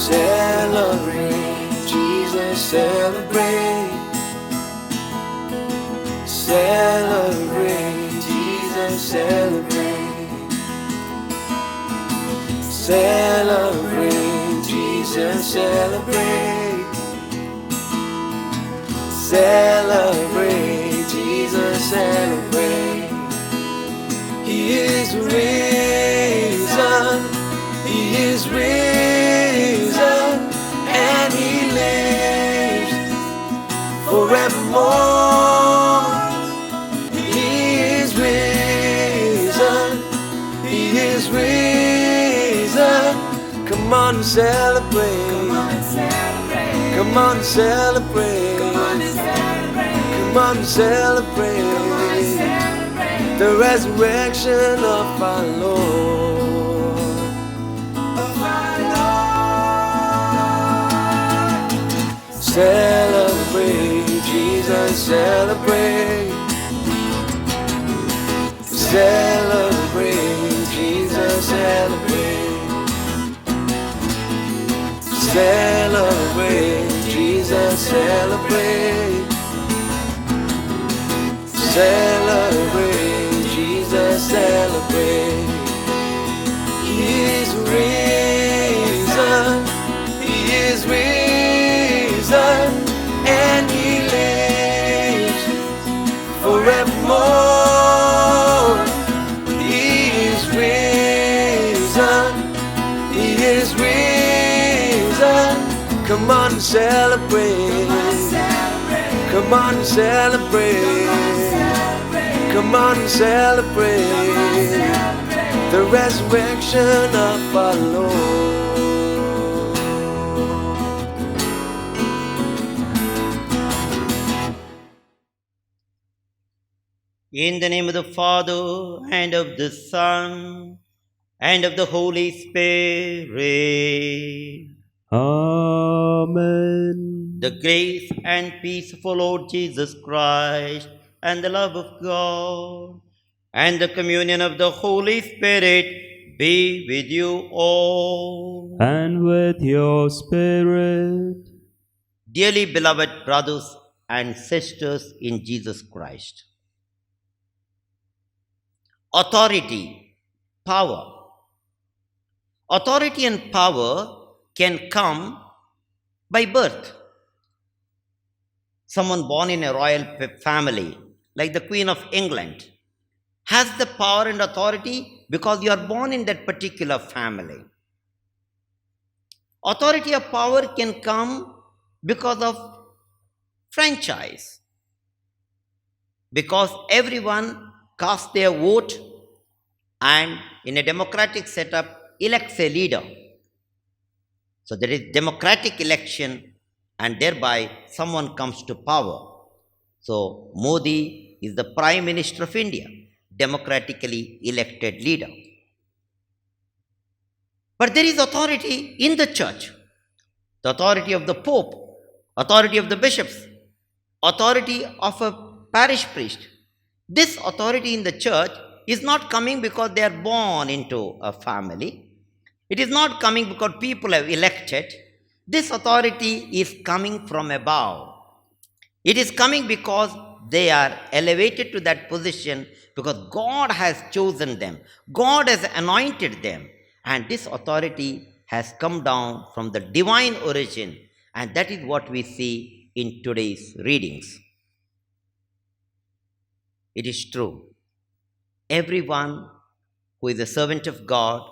Celebrate, Jesus, celebrate. Celebrate, Jesus, celebrate. Celebrate, Jesus, celebrate. Celebrate, Jesus, celebrate. He is risen, He is risen, and He lives forevermore. He is risen, He is risen. Come on and celebrate. Come on and celebrate. Come on and celebrate. The resurrection of our Lord. Celebrate, Jesus, celebrate. Celebrate, Jesus, celebrate. Celebrate, Jesus, celebrate. Celebrate, Jesus, celebrate. He is risen, He is risen, and He lives forevermore. He is risen, He is risen. Come on and celebrate. Come on and celebrate. Come on and celebrate the resurrection of our Lord. In the name of the Father, and of the Son, and of the Holy Spirit. Amen. The grace and peace of our Lord Jesus Christ, and the love of God, and the communion of the Holy Spirit be with you all. And with your spirit. Dearly beloved brothers and sisters in Jesus Christ, authority, power. Authority and power can come by birth. Someone born in a royal family, like the Queen of England, has the power and authority because you are born in that particular family. Authority or power can come because of franchise, because everyone casts their vote and in a democratic setup elects a leader. So there is democratic election and thereby someone comes to power. So Modi is the Prime Minister of India, democratically elected leader. But there is authority in the church, the authority of the Pope, authority of the bishops, authority of a parish priest. This authority in the church is not coming because they are born into a family. It is not coming because people have elected. This authority is coming from above. It is coming because they are elevated to that position because God has chosen them. God has anointed them. And this authority has come down from the divine origin. And that is what we see in today's readings. It is true. Everyone who is a servant of God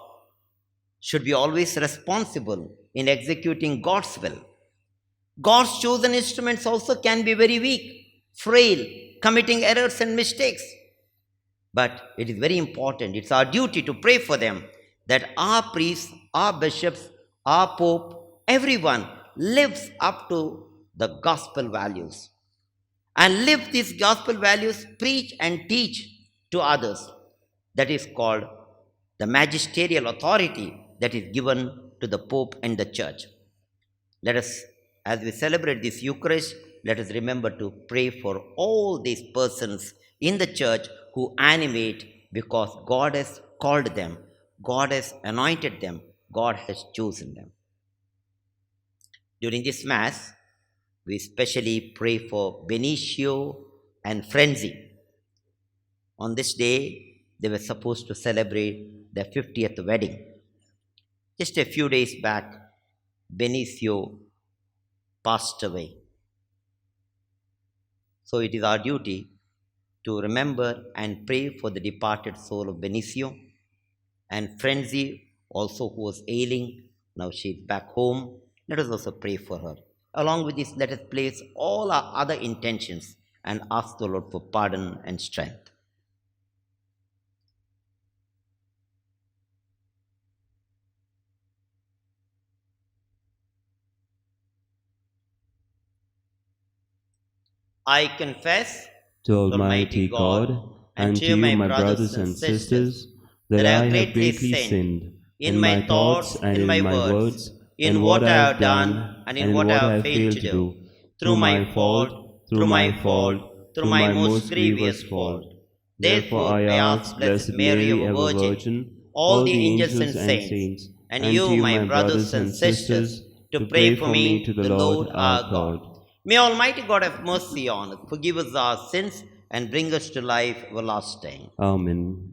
should be always responsible in executing God's will. God's chosen instruments also can be very weak, frail, committing errors and mistakes. But it is very important, it's our duty to pray for them that our priests, our bishops, our pope, everyone lives up to the gospel values. And live these gospel values, preach and teach to others. That is called the magisterial authority that is given to the Pope and the Church. Let us, as we celebrate this Eucharist, let us remember to pray for all these persons in the Church who animate because God has called them, God has anointed them, God has chosen them. During this Mass, we specially pray for Benicio and Frenzy. On this day, they were supposed to celebrate their 50th wedding. Just a few days back, Benicio passed away. So it is our duty to remember and pray for the departed soul of Benicio and Frenzy, also who was ailing. Now she is back home. Let us also pray for her. Along with this, let us place all our other intentions and ask the Lord for pardon and strength. I confess to Almighty God and to you, my brothers and sisters, that I have greatly sinned in my thoughts and in my words, in what I have done and in what I have failed to do, through my fault, through my most grievous fault. Therefore I ask Blessed Mary, ever Virgin, all the angels and saints, and you, my brothers and sisters, to pray for me to the Lord our God. May Almighty God have mercy on us, forgive us our sins, and bring us to life everlasting. Amen.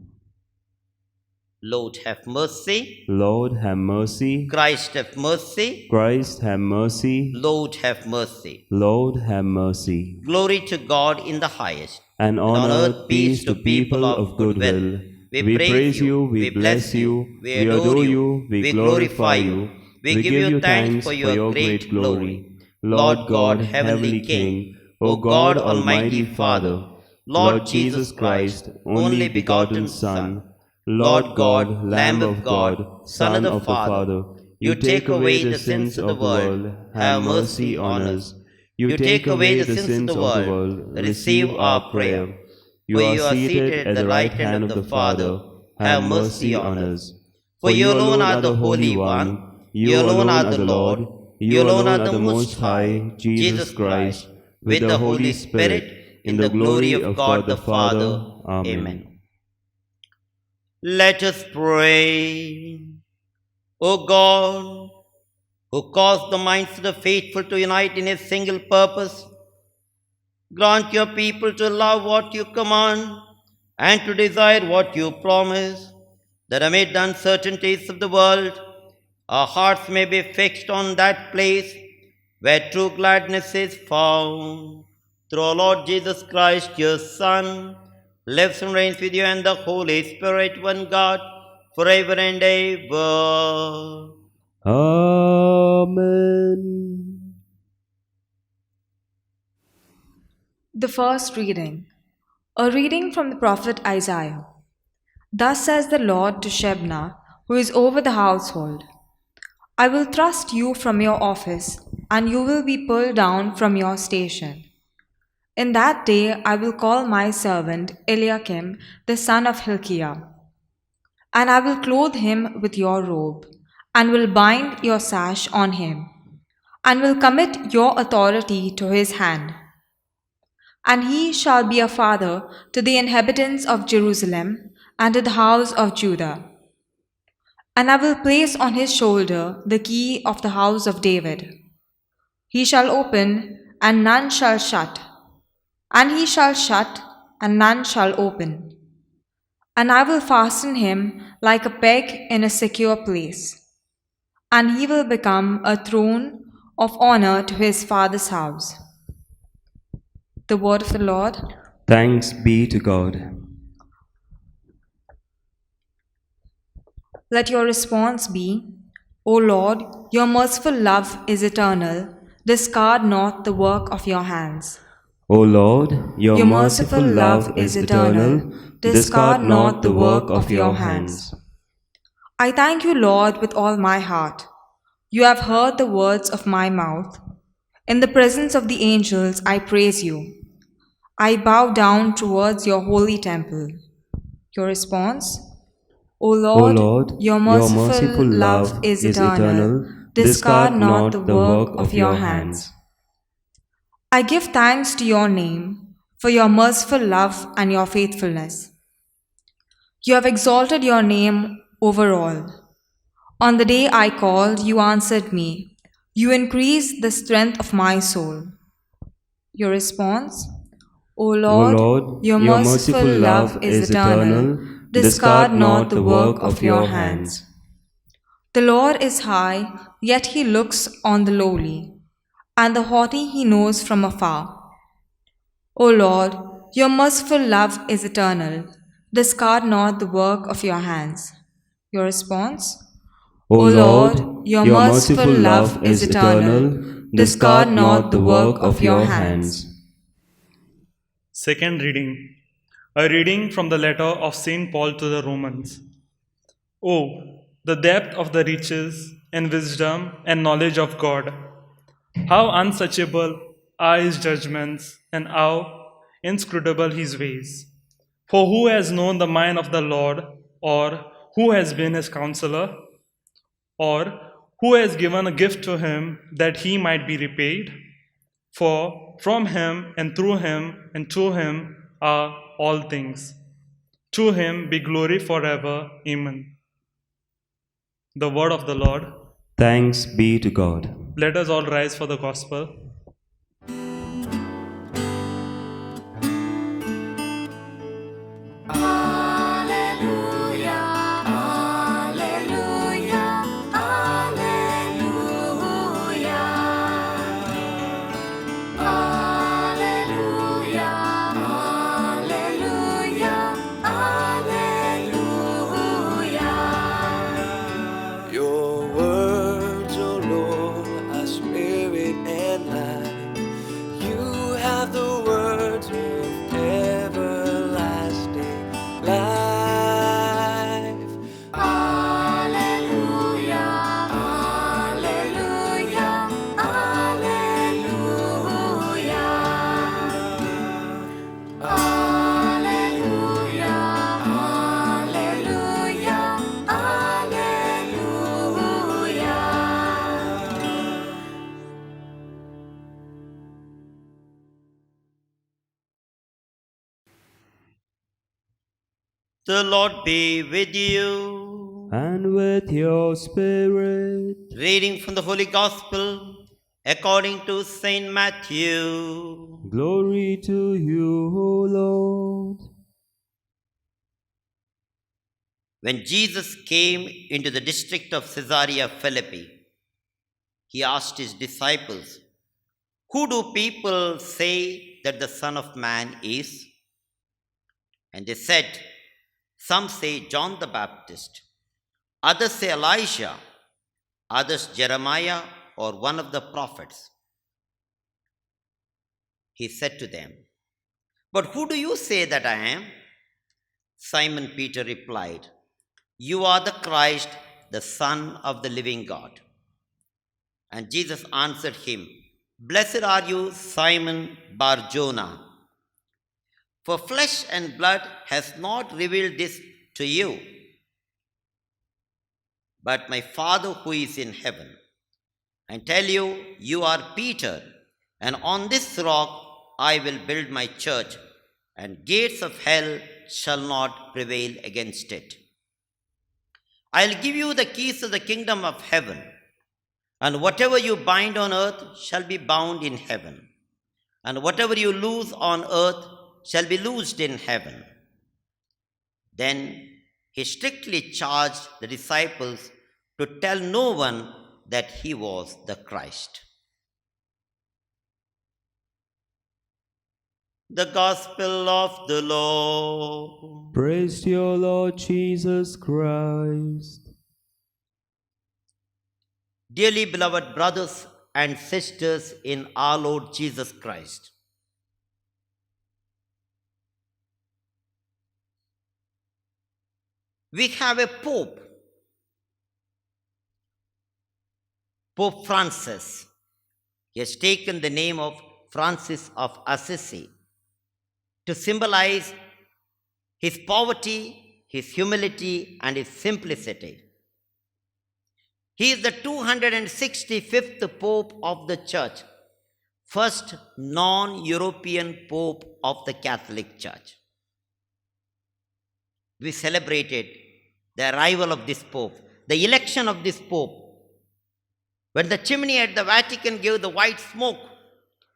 Lord, have mercy. Lord, have mercy. Christ, have mercy. Christ, have mercy. Lord, have mercy. Lord, have mercy. Glory to God in the highest. And on earth peace to people of good will. We praise you, we bless you, we adore you, we glorify you. We give you thanks for your great glory. Lord God, Heavenly King, O God, Almighty Father, Lord Jesus Christ, only begotten Son, Lord God, Lamb of God, Son of the Father, you take away the sins of the world, have mercy on us. You take away the sins of the world, receive our prayer. You are seated at the right hand of the Father, have mercy on us. For you alone are the Holy One, you alone are the Lord, you alone are the Most High, Jesus Christ, with the Holy Spirit, in the glory of God the Father. Amen. Let us pray. O God, who caused the minds of the faithful to unite in a single purpose, grant your people to love what you command and to desire what you promise, that amid the uncertainties of the world, our hearts may be fixed on that place where true gladness is found. Through our Lord Jesus Christ, your Son, lives and reigns with you and the Holy Spirit, one God, forever and ever. Amen. The first reading. A reading from the prophet Isaiah. Thus says the Lord to Shebna, who is over the household, I will thrust you from your office, and you will be pulled down from your station. In that day I will call my servant Eliakim, the son of Hilkiah, and I will clothe him with your robe, and will bind your sash on him, and will commit your authority to his hand. And he shall be a father to the inhabitants of Jerusalem and to the house of Judah. And I will place on his shoulder the key of the house of David. He shall open, and none shall shut, and he shall shut, and none shall open. And I will fasten him like a peg in a secure place, and he will become a throne of honor to his father's house. The word of the Lord. Thanks be to God. Let your response be, O Lord, your merciful love is eternal. Discard not the work of your hands. O Lord, your merciful love is eternal. Discard not the work of your hands. I thank you, Lord, with all my heart. You have heard the words of my mouth. In the presence of the angels, I praise you. I bow down towards your holy temple. Your response? O Lord, your merciful love is eternal. Discard not the work of your hands. I give thanks to your name for your merciful love and your faithfulness. You have exalted your name over all. On the day I called, you answered me. You increase the strength of my soul. Your response? O Lord, your merciful love is eternal. Discard not the work of your hands. The Lord is high, yet he looks on the lowly, and the haughty he knows from afar. O Lord, your merciful love is eternal. Discard not the work of your hands. Your response? O Lord, your your merciful love is eternal. Discard not the work of your hands. Second reading. A reading from the letter of St. Paul to the Romans. Oh, the depth of the riches and wisdom and knowledge of God! How unsearchable are his judgments and how inscrutable his ways! For who has known the mind of the Lord, or who has been his counselor, or who has given a gift to him that he might be repaid? For from him and through him and to him are all things. To him be glory forever. Amen. The word of the Lord. Thanks be to God. Let us all rise for the gospel. Your words, O Lord, are spirit and life. You have the words of everlasting life. Alleluia, alleluia, alleluia. Alleluia, alleluia, alleluia. The Lord be with you. And with your spirit. Reading from the Holy Gospel according to Saint Matthew. Glory to you, O Lord. When Jesus came into the district of Caesarea Philippi, he asked his disciples, "Who do people say that the Son of Man is?" And they said, "Some say John the Baptist, others say Elijah, others Jeremiah or one of the prophets." He said to them, "But who do you say that I am?" Simon Peter replied, "You are the Christ, the Son of the living God." And Jesus answered him, "Blessed are you, Simon Bar-Jonah, for flesh and blood has not revealed this to you, but my Father who is in heaven. I tell you, you are Peter, and on this rock I will build my church, and gates of hell shall not prevail against it. I'll give you the keys of the kingdom of heaven, and whatever you bind on earth shall be bound in heaven, and whatever you loose on earth shall be loosed in heaven." Then he strictly charged the disciples to tell no one that he was the Christ. The Gospel of the Lord. Praise to your Lord Jesus Christ. Dearly beloved brothers and sisters in our Lord Jesus Christ, we have a Pope, Pope Francis. He has taken the name of Francis of Assisi to symbolize his poverty, his humility, and his simplicity. He is the 265th Pope of the Church, first non-European Pope of the Catholic Church. We celebrated the arrival of this Pope, the election of this Pope When the chimney at the Vatican gave the white smoke,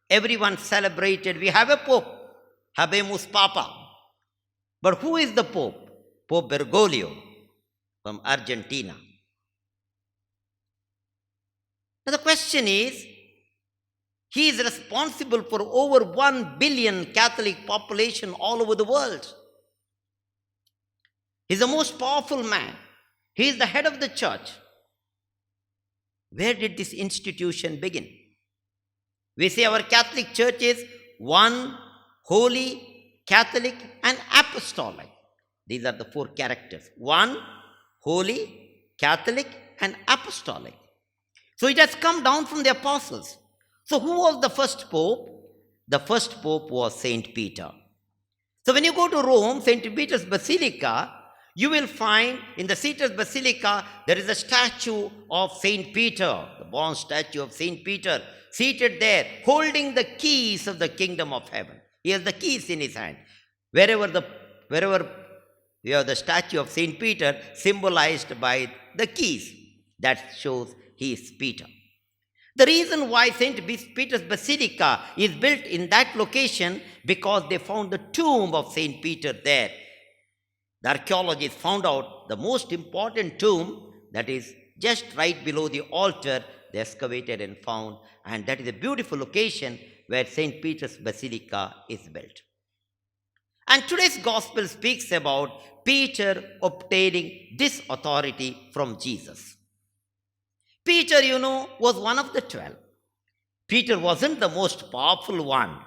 everyone celebrated. We have a Pope, Habemus Papa. But who is the Pope? Pope Bergoglio from Argentina. Now the question is, he is responsible for over 1 billion Catholic population all over the world. He is the most powerful man. He is the head of the church. Where did this institution begin? We say our Catholic Church is one, holy, Catholic, and apostolic. These are the four characters. One, holy, Catholic, and apostolic. So it has come down from the apostles. So who was the first pope? The first pope was Saint Peter. So when you go to Rome, Saint Peter's Basilica, you will find in the Peter's Basilica, there is a statue of Saint Peter, the bronze statue of Saint Peter, seated there, holding the keys of the kingdom of heaven. He has the keys in his hand. Wherever you have the statue of Saint Peter symbolized by the keys, that shows he is Peter. The reason why St. Peter's Basilica is built in that location, because they found the tomb of St. Peter there. The archaeologists found out the most important tomb that is just right below the altar. They excavated and found, and that is a beautiful location where St. Peter's Basilica is built. And today's gospel speaks about Peter obtaining this authority from Jesus. Peter, was one of the 12. Peter wasn't the most powerful one.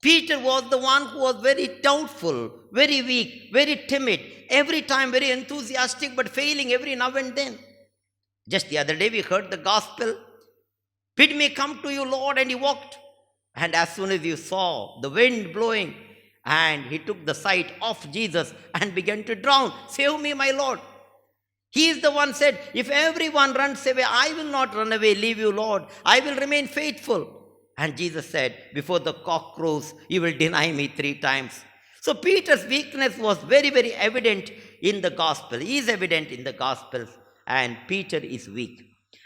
Peter was the one who was very doubtful, very weak, very timid, every time very enthusiastic, but failing every now and then. Just the other day we heard the gospel. Bid me come to you, Lord, and he walked. And as soon as he saw the wind blowing, and he took the sight of Jesus and began to drown. Save me, my Lord. He is the one said, if everyone runs away, I will not run away, leave you, Lord. I will remain faithful. And Jesus said, before the cock crows, you will deny me 3 times. So Peter's weakness was very, very evident in the gospel. He is evident in the gospels, and Peter is weak.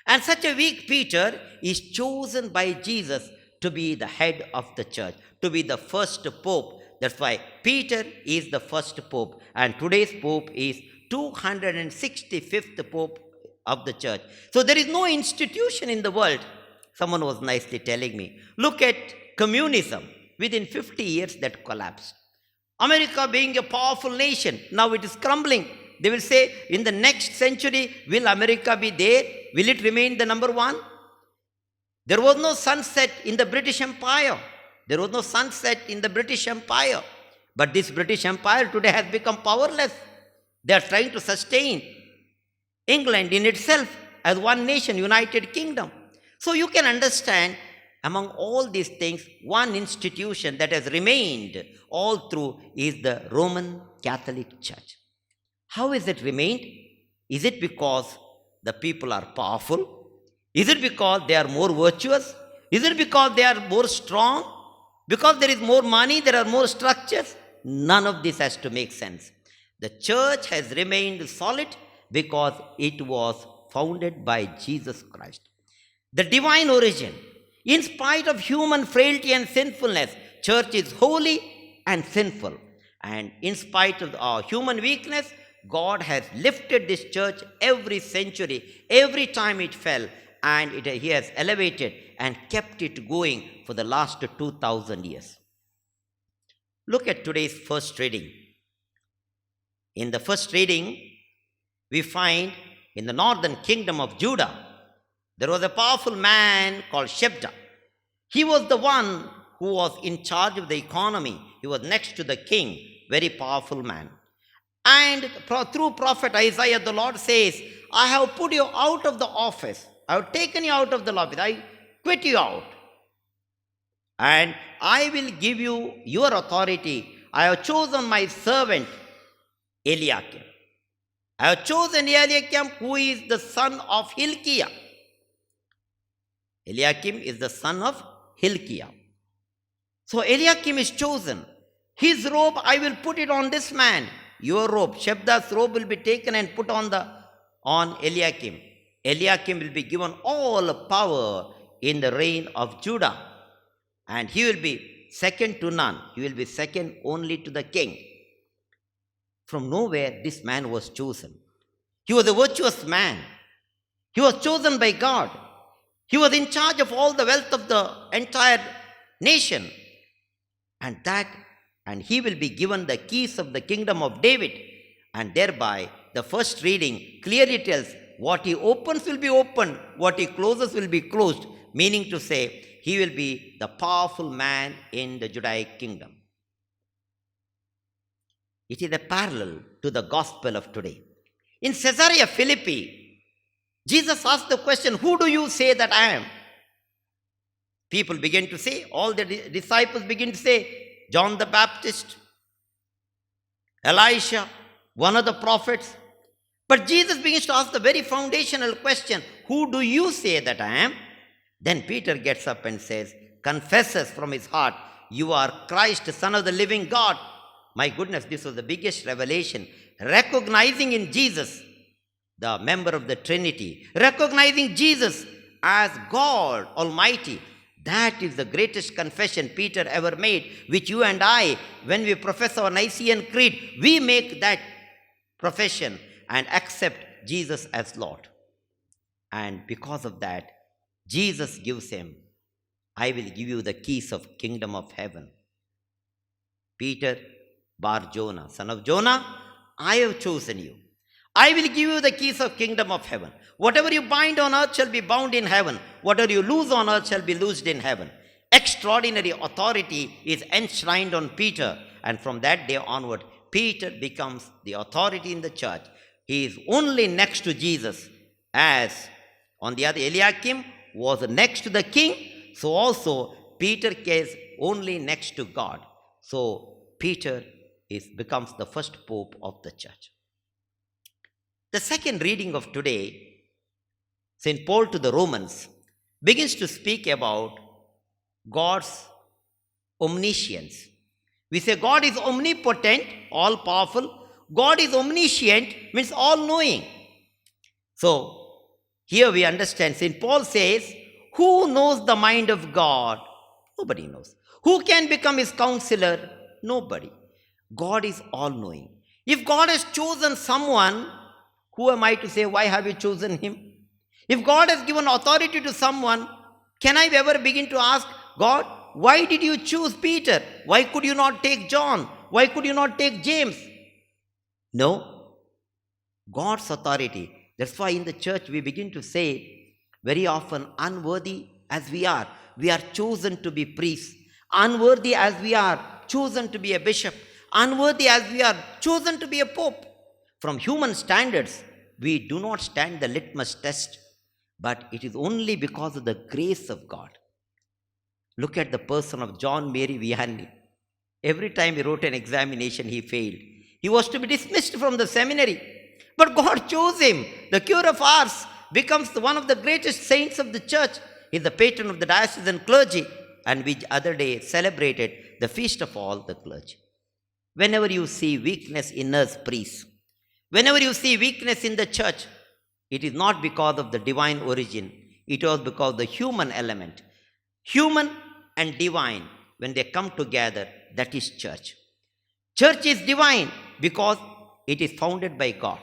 And such a weak Peter is chosen by Jesus to be the head of the church, to be the first pope. That's why Peter is the first pope, and today's pope is 265th pope of the church. So there is no institution in the world. Someone was nicely telling me, look at communism. Within 50 years that collapsed. America being a powerful nation, now it is crumbling. They will say, in the next century, will America be there? Will it remain the number one? There was no sunset in the British Empire. There was no sunset in the British Empire. But this British Empire today has become powerless. They are trying to sustain England in itself as one nation, United Kingdom. So you can understand, among all these things, one institution that has remained all through is the Roman Catholic Church. How is it remained? Is it because the people are powerful? Is it because they are more virtuous? Is it because they are more strong? Because there is more money, there are more structures? None of this has to make sense. The church has remained solid because it was founded by Jesus Christ. The divine origin. In spite of human frailty and sinfulness, church is holy and sinful. And in spite of our human weakness, God has lifted this church every century, every time it fell, and He has elevated and kept it going for the last 2,000 years. Look at today's first reading. In the first reading, we find in the northern kingdom of Judah, there was a powerful man called Shebda. He was the one who was in charge of the economy. He was next to the king, very powerful man. And through prophet Isaiah, the Lord says, I have put you out of the office. I have taken you out of the office. I quit you out. And I will give you your authority. I have chosen my servant, Eliakim. I have chosen Eliakim, who is the son of Hilkiah. Eliakim is the son of Hilkiah. So Eliakim is chosen. His robe, I will put it on this man. Your robe, Shebda's robe, will be taken and put on Eliakim. Eliakim will be given all power in the reign of Judah. And he will be second to none. He will be second only to the king. From nowhere, this man was chosen. He was a virtuous man. He was chosen by God. He was in charge of all the wealth of the entire nation. And he will be given the keys of the kingdom of David. And thereby, the first reading clearly tells what he opens will be opened, what he closes will be closed, meaning to say, he will be the powerful man in the Judaic kingdom. It is a parallel to the gospel of today. In Caesarea Philippi, Jesus asked the question, who do you say that I am? People begin to say, all the disciples begin to say, John the Baptist, Elisha, one of the prophets. But Jesus begins to ask the very foundational question, who do you say that I am? Then Peter gets up and says, confesses from his heart, you are Christ, the Son of the living God. My goodness, this was the biggest revelation. Recognizing in Jesus, the member of the Trinity, recognizing Jesus as God Almighty. That is the greatest confession Peter ever made, which you and I, when we profess our Nicene Creed, we make that profession and accept Jesus as Lord. And because of that, Jesus gives him, I will give you the keys of kingdom of heaven. Peter, Bar Jonah, son of Jonah, I have chosen you. I will give you the keys of kingdom of heaven. Whatever you bind on earth shall be bound in heaven. Whatever you loose on earth shall be loosed in heaven. Extraordinary authority is enshrined on Peter. And from that day onward, Peter becomes the authority in the church. He is only next to Jesus, as on the other Eliakim was next to the king. So also Peter is only next to God. So Peter becomes the first pope of the church. The second reading of today, St. Paul to the Romans, begins to speak about God's omniscience. We say God is omnipotent, all-powerful. God is omniscient, means all-knowing. So, here we understand, St. Paul says, who knows the mind of God? Nobody knows. Who can become his counselor? Nobody. God is all-knowing. If God has chosen someone, who am I to say, why have you chosen him? If God has given authority to someone, can I ever begin to ask, God, why did you choose Peter? Why could you not take John? Why could you not take James? No. God's authority. That's why in the church we begin to say, very often, unworthy as we are chosen to be priests. Unworthy as we are, chosen to be a bishop. Unworthy as we are, chosen to be a pope. From human standards, we do not stand the litmus test, but it is only because of the grace of God. Look at the person of John Mary Vianney. Every time he wrote an examination, he failed. He was to be dismissed from the seminary. But God chose him. The Cure of Ars becomes one of the greatest saints of the church. He is the patron of the diocesan clergy, and we other day celebrated the feast of all the clergy. Whenever you see weakness in us priests, whenever you see weakness in the church, it is not because of the divine origin. It was because of the human element. Human and divine, when they come together, that is church. Church is divine because it is founded by God.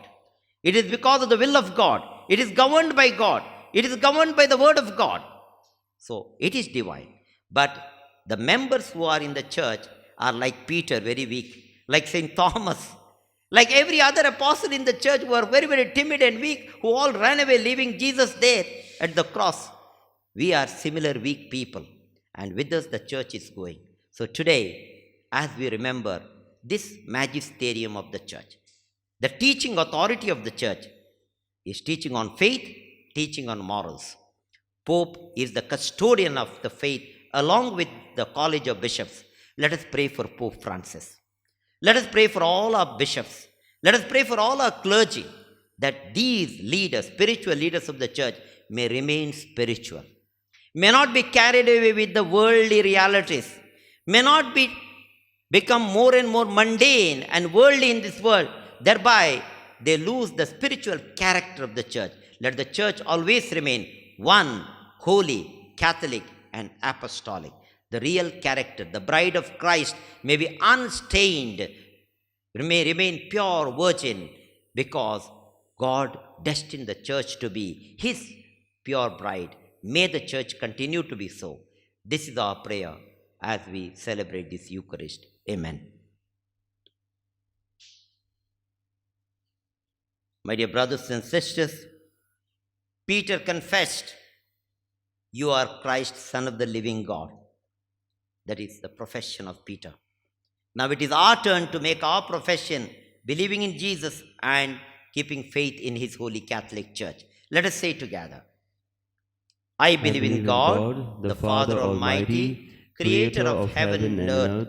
It is because of the will of God. It is governed by God. It is governed by the word of God. So it is divine. But the members who are in the church are like Peter, very weak, like St. Thomas, like every other apostle in the church who are very, very timid and weak, who all ran away leaving Jesus there at the cross. We are similar weak people, and with us the church is going. So today, as we remember this magisterium of the church, the teaching authority of the church is teaching on faith, teaching on morals. Pope is the custodian of the faith along with the College of Bishops. Let us pray for Pope Francis. Let us pray for all our bishops. Let us pray for all our clergy, that these leaders, spiritual leaders of the church, may remain spiritual, may not be carried away with the worldly realities, may not become more and more mundane and worldly in this world. Thereby, they lose the spiritual character of the church. Let the church always remain one, holy, Catholic, and apostolic. The real character, the bride of Christ, may be unstained, may remain pure virgin, because God destined the church to be His pure bride. May the church continue to be so. This is our prayer as we celebrate this Eucharist. Amen. My dear brothers and sisters, Peter confessed, "You are Christ, Son of the living God." That is the profession of Peter. Now it is our turn to make our profession, believing in Jesus and keeping faith in His holy Catholic Church. Let us say together, I believe in God, the Father Almighty, creator of heaven and earth,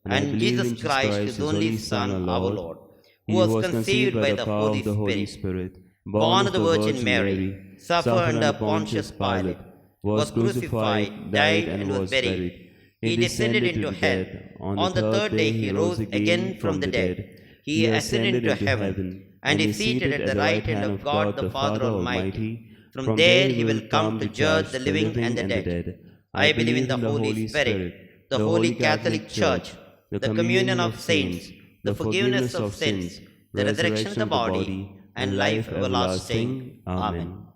and Jesus Christ, His only Son, our Lord, who was conceived by the Holy Spirit, born of the Virgin Mary, suffered under Pontius Pilate, was crucified, died, and was buried. He descended into hell. On the third day He rose again from the dead. He ascended into heaven, and is seated at the right hand of God the Father Almighty. From there He will come to judge the living and the dead. I believe in the Holy Spirit, the Holy Catholic Church, the communion of saints, the forgiveness of sins, the resurrection of the body, and life everlasting. Amen.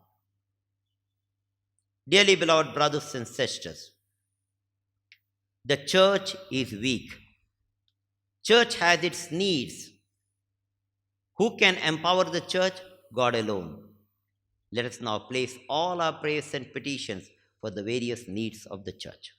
Dearly beloved brothers and sisters, the church is weak. Church has its needs. Who can empower the church? God alone. Let us now place all our prayers and petitions for the various needs of the church.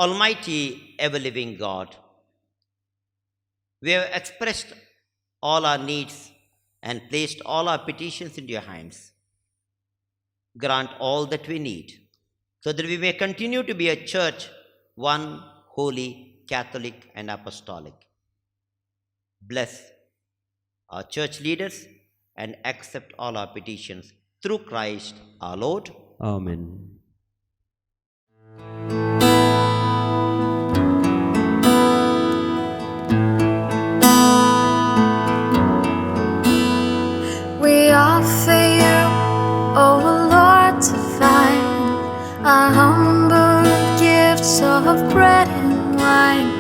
Almighty, ever-living God, we have expressed all our needs and placed all our petitions into your hands. Grant all that we need, so that we may continue to be a church, one, holy, Catholic, and apostolic. Bless our church leaders and accept all our petitions through Christ our Lord. Amen. We offer you, O Lord, divine, our humble gifts of bread and wine.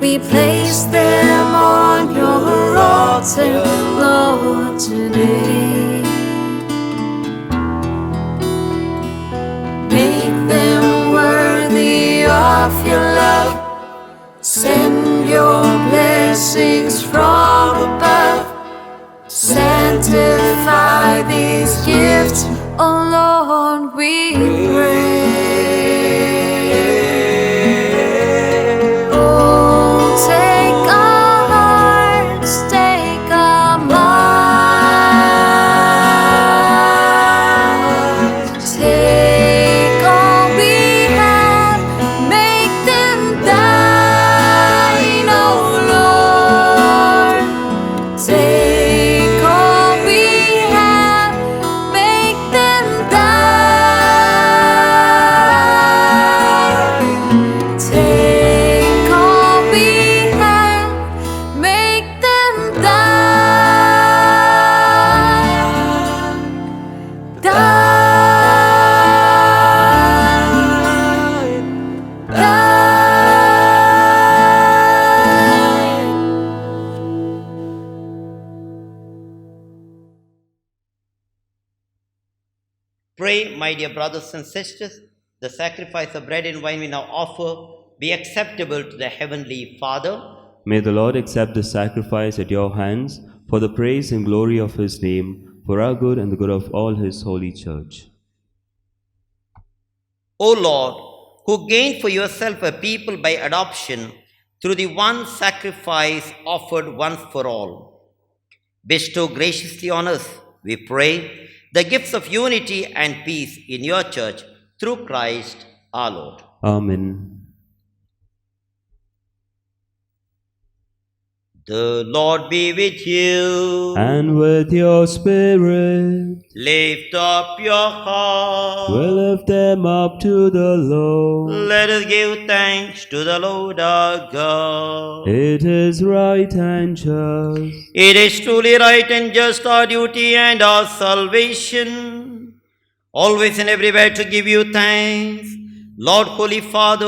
We place them on your altar, Lord, today. Make them worthy of your love. Send your blessings from above. Sanctify these gifts, O Lord, we pray. Oh, take pray, my dear brothers and sisters, the sacrifice of bread and wine we now offer be acceptable to the Heavenly Father. May the Lord accept the sacrifice at your hands for the praise and glory of his name, for our good and the good of all his holy church. O Lord, who gained for yourself a people by adoption through the one sacrifice offered once for all, bestow graciously on us, we pray, the gifts of unity and peace in your church through Christ our Lord. Amen. The Lord be with you. And with your spirit, Lift up your heart. we lift them up to the Lord. Let us give thanks to the Lord our God. It is right and just, It is truly right and just our duty and our salvation, always and everywhere to give you thanks, Lord, Holy Father,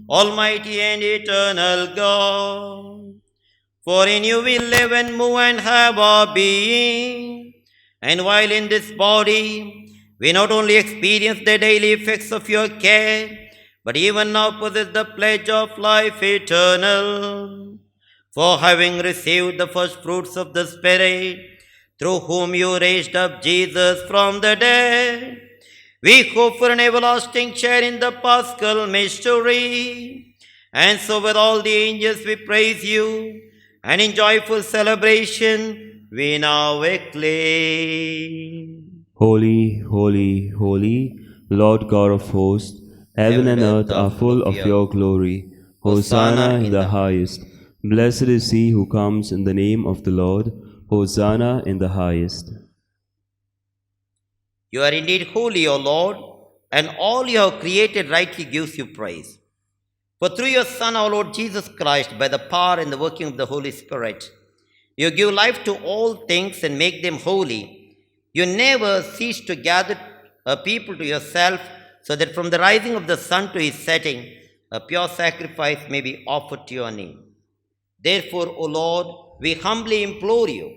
Almighty and eternal God. For in you we live and move and have our being. And while in this body, we not only experience the daily effects of your care, but even now possess the pledge of life eternal. For having received the first fruits of the Spirit, through whom you raised up Jesus from the dead, we hope for an everlasting share in the Paschal mystery. And so with all the angels we praise you, and in joyful celebration we now acclaim. Holy, holy, holy, Lord God of hosts, heaven and earth are full of your glory. Hosanna in the highest. Blessed is he who comes in the name of the Lord. Hosanna in the highest. You are indeed holy, O Lord, and all you have created rightly gives you praise. For through your Son, our Lord Jesus Christ, by the power and the working of the Holy Spirit, you give life to all things and make them holy. You never cease to gather a people to yourself, so that from the rising of the sun to his setting, a pure sacrifice may be offered to your name. Therefore, O Lord, we humbly implore you,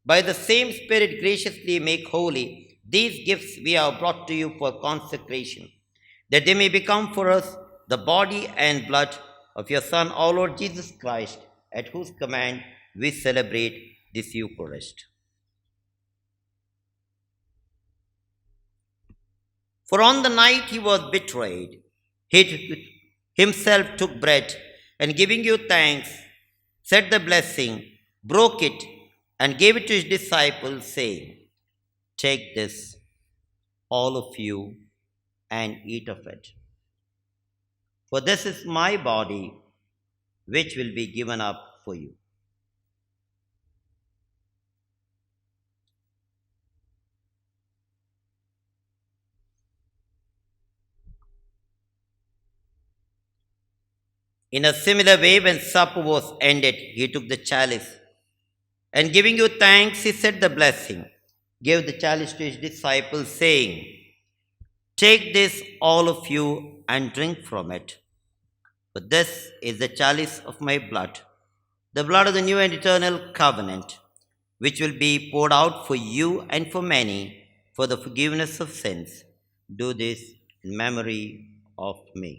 by the same Spirit graciously make holy these gifts we have brought to you for consecration, that they may become for us the body and blood of your Son, our Lord Jesus Christ, at whose command we celebrate this Eucharist. For on the night he was betrayed, he himself took bread, and giving you thanks, said the blessing, broke it, and gave it to his disciples, saying, "Take this, all of you, and eat of it. For this is my body, which will be given up for you." In a similar way, when supper was ended, he took the chalice, and giving you thanks, he said the blessing, gave the chalice to his disciples, saying, "Take this, all of you, and drink from it. For this is the chalice of my blood, the blood of the new and eternal covenant, which will be poured out for you and for many for the forgiveness of sins. Do this in memory of me."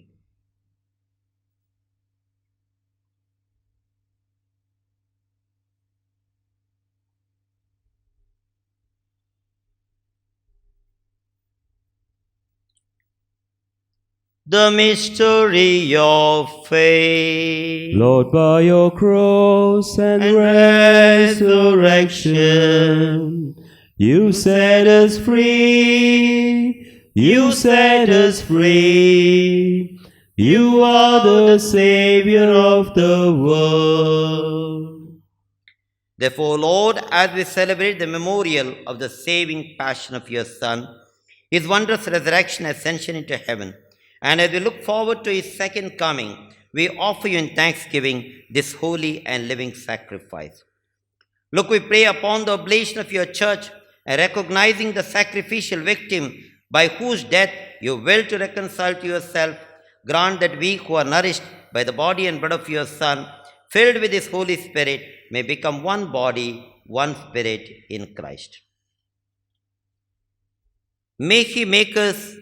The mystery of faith. Lord, by your cross and resurrection, you set us free. You set us free. You are the Savior of the world. Therefore, Lord, as we celebrate the memorial of the saving passion of your Son, his wondrous resurrection and ascension into heaven, and as we look forward to his second coming, we offer you in thanksgiving this holy and living sacrifice. Look, we pray upon the oblation of your church, and recognizing the sacrificial victim by whose death you will to reconcile to yourself, grant that we who are nourished by the body and blood of your Son, filled with his Holy Spirit, may become one body, one spirit in Christ. May He make us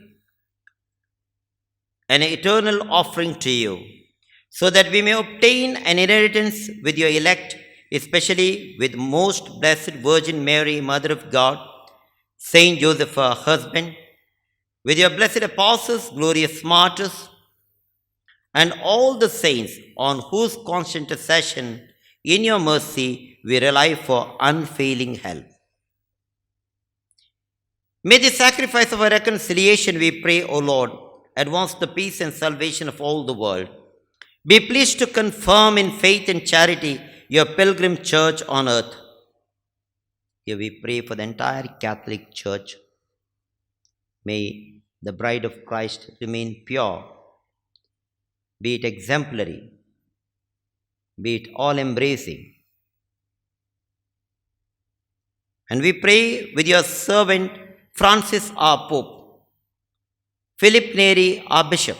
an eternal offering to you, so that we may obtain an inheritance with your elect, especially with most blessed Virgin Mary, Mother of God, Saint Joseph, her husband, with your blessed apostles, glorious martyrs, and all the saints on whose constant intercession in your mercy we rely for unfailing help. May the sacrifice of our reconciliation, we pray, O Lord, advance the peace and salvation of all the world. Be pleased to confirm in faith and charity your pilgrim church on earth. Here we pray for the entire Catholic Church. May the bride of Christ remain pure, be it exemplary, be it all embracing. And we pray with your servant Francis, our Pope, Philip Neri, our Bishop,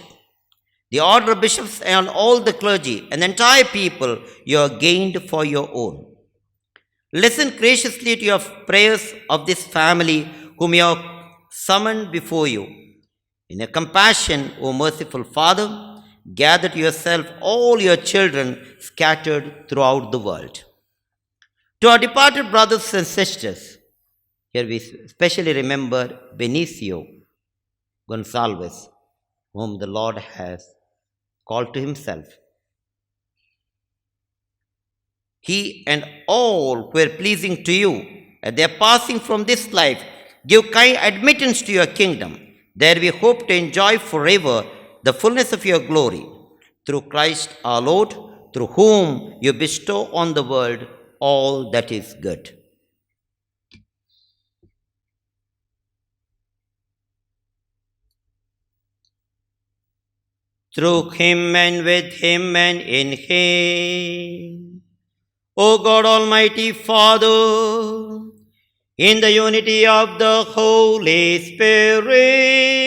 the order of bishops and all the clergy and the entire people you have gained for your own. Listen graciously to your prayers of this family whom you have summoned before you. In your compassion, O merciful Father, gather to yourself all your children scattered throughout the world. To our departed brothers and sisters, here we especially remember Benicio Gonsalves, whom the Lord has called to himself. He and all who were pleasing to you at their passing from this life, give kind admittance to your kingdom. There we hope to enjoy forever the fullness of your glory. Through Christ our Lord, through whom you bestow on the world all that is good. Through him and with him and in him, O God Almighty Father, in the unity of the Holy Spirit,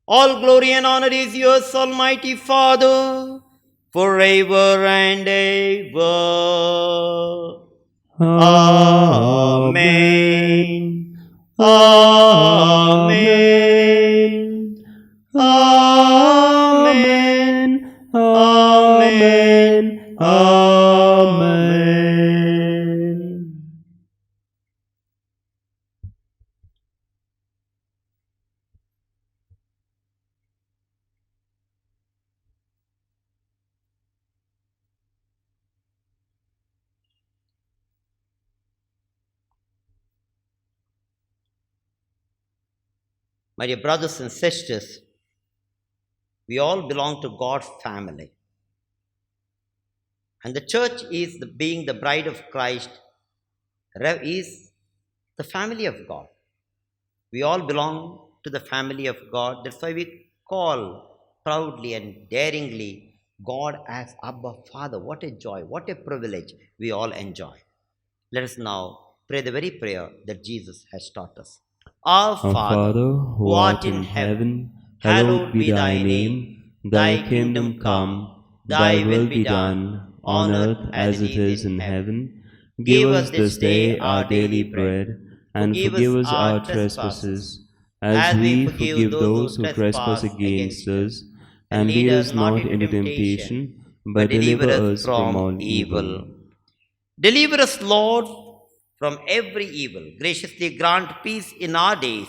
all glory and honor is yours, Almighty Father, forever and ever. Amen. Amen. Amen. Amen. Amen. My dear brothers and sisters, we all belong to God's family. And the church is being the bride of Christ, is the family of God. We all belong to the family of God. That's why we call proudly and daringly God as Abba Father. What a joy, what a privilege we all enjoy. Let us now pray the very prayer that Jesus has taught us. Our Father, who art in heaven, hallowed be thy name. Thy kingdom come, thy will be done, on earth as it is in heaven. Give us this day our daily bread, and forgive us our trespasses, as we forgive those who trespass against us. And lead us not into temptation, but deliver us from all evil. Deliver us, Lord, from every evil. Graciously grant peace in our days,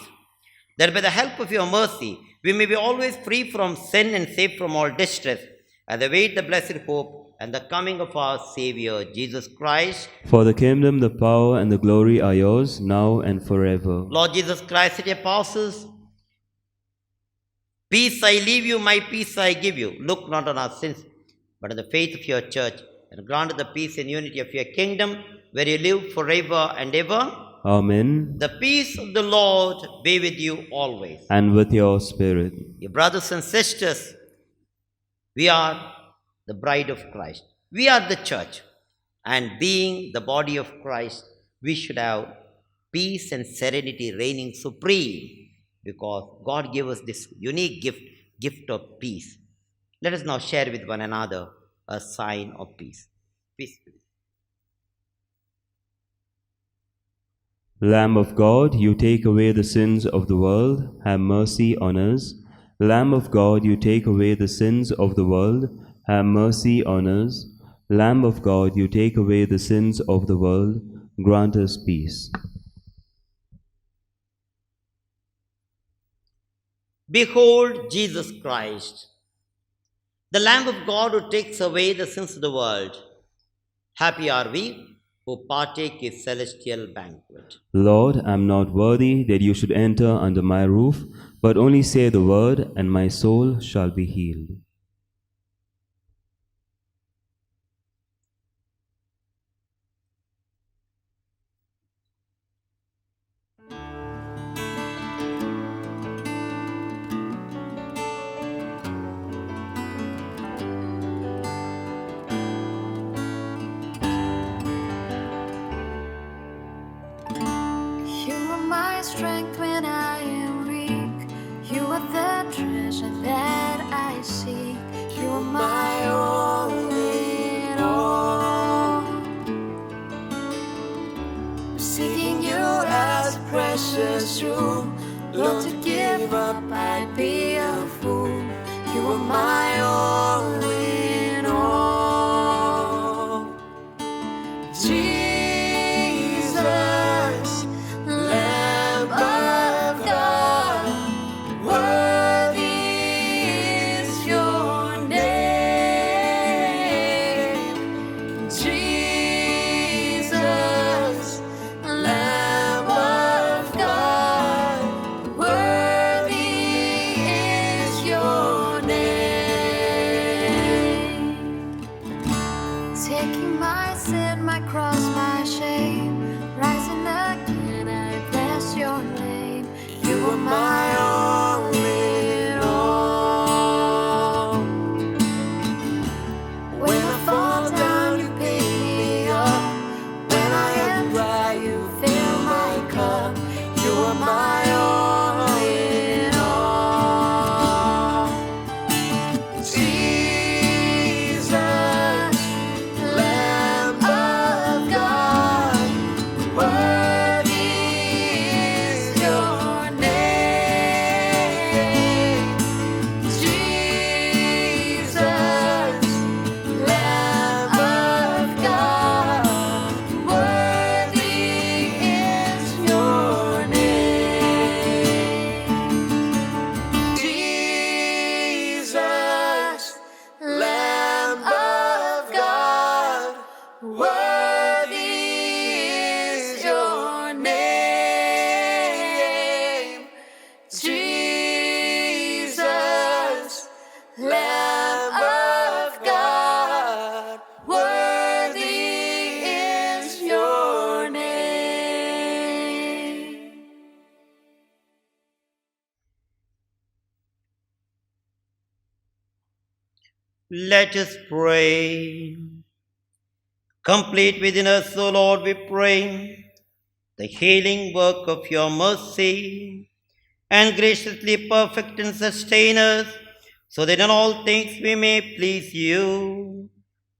that by the help of your mercy we may be always free from sin and safe from all distress, and await the blessed hope and the coming of our Savior, Jesus Christ. For the kingdom, the power, and the glory are yours, now and forever. Lord Jesus Christ said to the apostles, peace I leave you, my peace I give you. Look not on our sins, but on the faith of your church, and grant the peace and unity of your kingdom, where you live forever and ever. Amen. The peace of the Lord be with you always. And with your spirit. Your brothers and sisters, we are the bride of Christ. We are the church. And being the body of Christ, we should have peace and serenity reigning supreme, because God gave us this unique gift of peace. Let us now share with one another a sign of peace. Peace. Lamb of God, you take away the sins of the world, have mercy on us. Lamb of God, you take away the sins of the world, have mercy on us. Lamb of God, you take away the sins of the world, grant us peace. Behold Jesus Christ, the Lamb of God who takes away the sins of the world. Happy are we who partake his celestial banquet. Lord, I am not worthy that you should enter under my roof, but only say the word, and my soul shall be healed. You are my strength when I am weak. You are the treasure that I seek. You are my all in all. Seeking you as precious jewel. Lord, to give up, I'd be a fool. You are my all in all. Jesus, Lamb of God, worthy is your name. Jesus, Lamb of God, worthy is your name. Taking my sin, my cross, my shame, rising again, I bless your name. You are my all in all. When I fall down, you pick me up. When I am dry, you fill my cup. You are my all in all. Jesus, Lamb of God, worthy is your name. Jesus, Lamb of God, worthy is your name. Jesus, Lamb of God, worthy is your name. Jesus, Lamb of God, worthy is your name. Let us pray. Complete within us, O Lord, we pray, the healing work of your mercy, and graciously perfect and sustain us, so that in all things we may please you,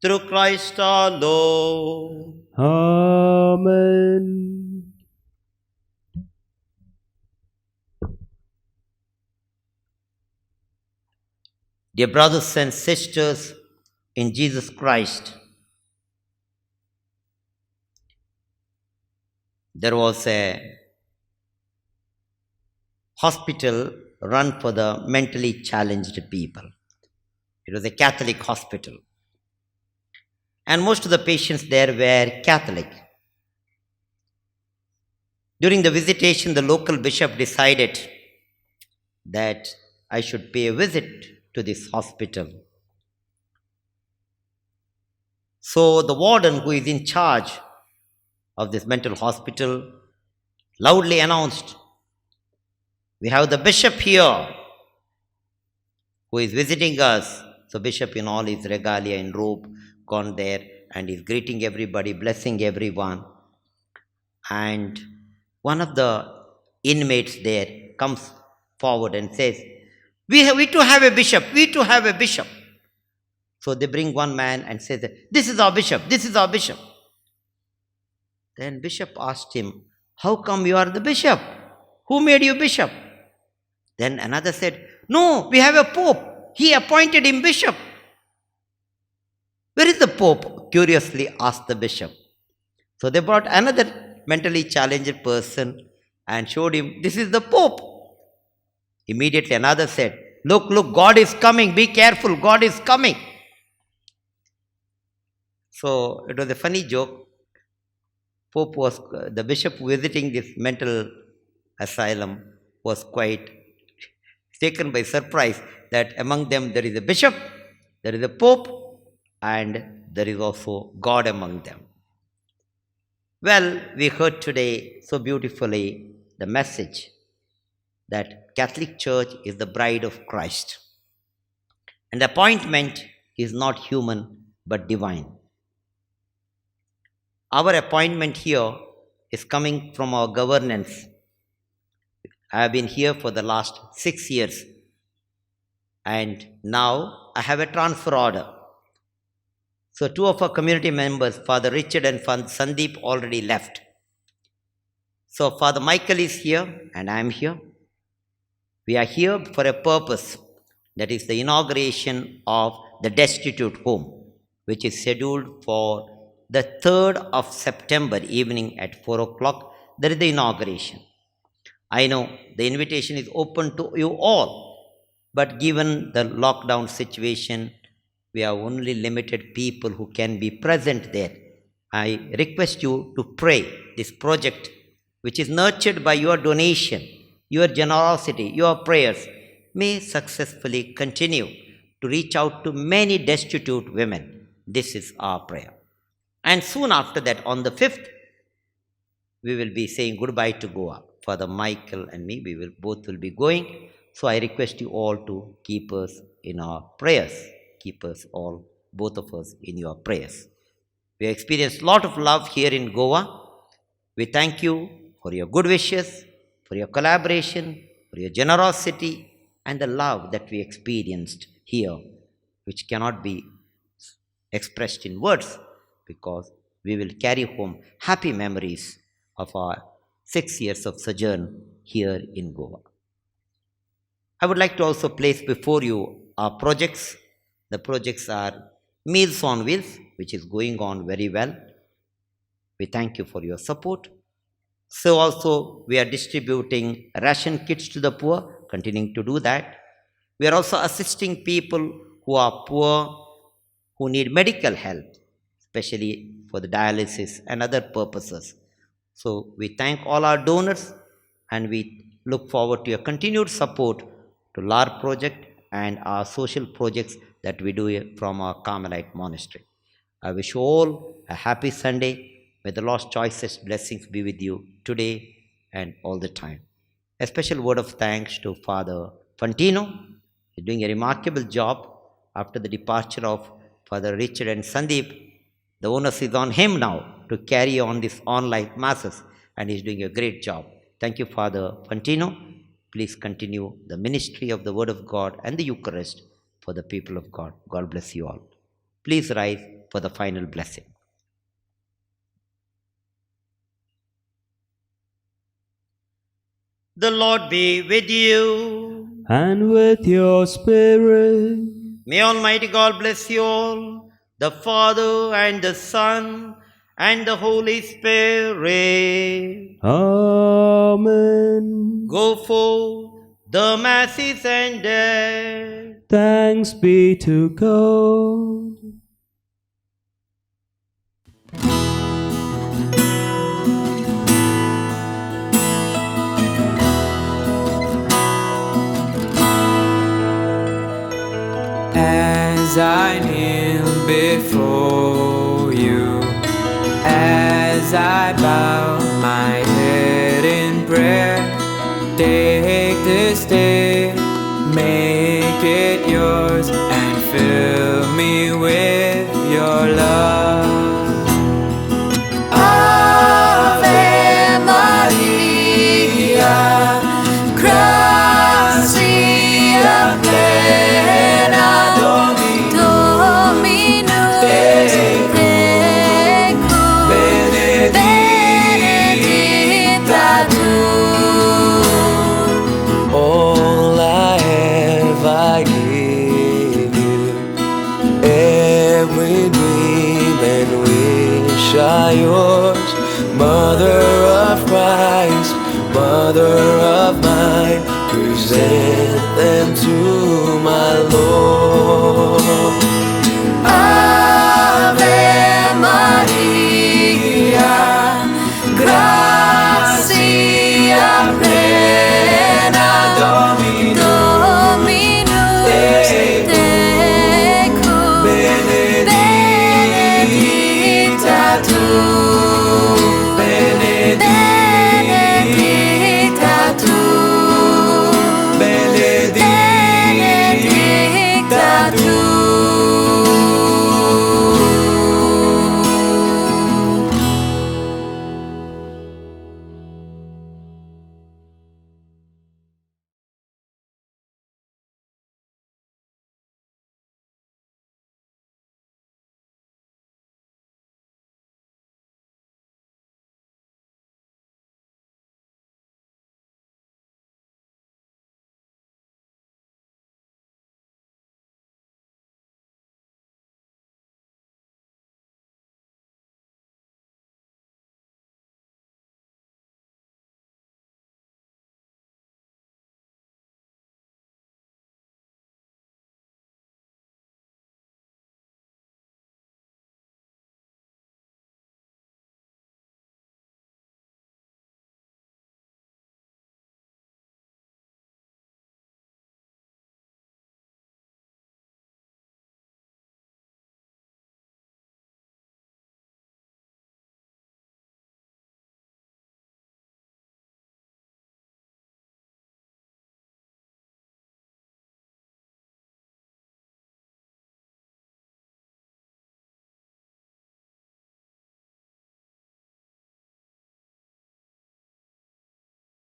through Christ our Lord. Amen. Dear brothers and sisters in Jesus Christ, there was a hospital run for the mentally challenged people. It was a Catholic hospital. And most of the patients there were Catholic. During the visitation, the local bishop decided that I should pay a visit to this hospital. So the warden, who is in charge of this mental hospital, loudly announced, "We have the bishop here who is visiting us." So bishop in all his regalia in robe gone there and is greeting everybody, blessing everyone. And one of the inmates there comes forward and says, we too have a bishop, we too have a bishop. So they bring one man and says, "This is our bishop, this is our bishop." Then bishop asked him, How come you are the bishop? Who made you bishop? Then another said, no, we have a pope. He appointed him bishop. Where is the pope? Curiously asked the bishop. So they brought another mentally challenged person and showed him, this is the pope. Immediately another said, look, God is coming. Be careful, God is coming. So it was a funny joke. Pope was, the bishop visiting this mental asylum was quite taken by surprise that among them there is a bishop, there is a pope, and there is also God among them. Well, we heard today so beautifully the message that Catholic Church is the bride of Christ. And the appointment is not human but divine. Our appointment here is coming from our governance. I have been here for the last 6 years, and now I have a transfer order. So 2 of our community members, Father Richard and Father Sandeep, already left. So Father Michael is here and I am here. We are here for a purpose, that is the inauguration of the Destitute Home, which is scheduled for the 3rd of September evening at 4 o'clock. There is the inauguration. I know the invitation is open to you all, but given the lockdown situation, we have only limited people who can be present there. I request you to pray this project, which is nurtured by your donation, your generosity, your prayers, may successfully continue to reach out to many destitute women. This is our prayer. And soon after that, on the 5th, we will be saying goodbye to Goa. Father Michael and me, both will be going. So I request you all to keep us in our prayers. Keep us all, both of us, in your prayers. We have experienced a lot of love here in Goa. We thank you for your good wishes, for your collaboration, for your generosity, and the love that we experienced here, which cannot be expressed in words, because we will carry home happy memories of our 6 years of sojourn here in Goa. I would like to also place before you our projects. The projects are Meals on Wheels, which is going on very well. We thank you for your support. So also we are distributing ration kits to the poor, continuing to do that. We are also assisting people who are poor, who need medical help, especially for the dialysis and other purposes. So we thank all our donors, and we look forward to your continued support to LAR project and our social projects that we do from our Carmelite monastery. I wish you all a happy Sunday. May the Lord's choicest blessings be with you today and all the time. A special word of thanks to Father Fantino. He's doing a remarkable job after the departure of Father Richard and Sandeep. The onus is on him now to carry on this online masses, and he's doing a great job. Thank you, Father Fantino. Please continue the ministry of the Word of God and the Eucharist for the people of God. God bless you all. Please rise for the final blessing. The Lord be with you. And with your spirit. May Almighty God bless you all, the Father and the Son and the Holy Spirit. Amen. Go forth, the Mass is ended. Thanks be to God. As I kneel before you, as I bow my head in prayer, take this day, make it yours, and fill me with your love. Ave Maria, gratia plena, Dominus tecum, benedicta we dream and wish are yours. Mother of Christ, Mother of mine, present them to my Lord.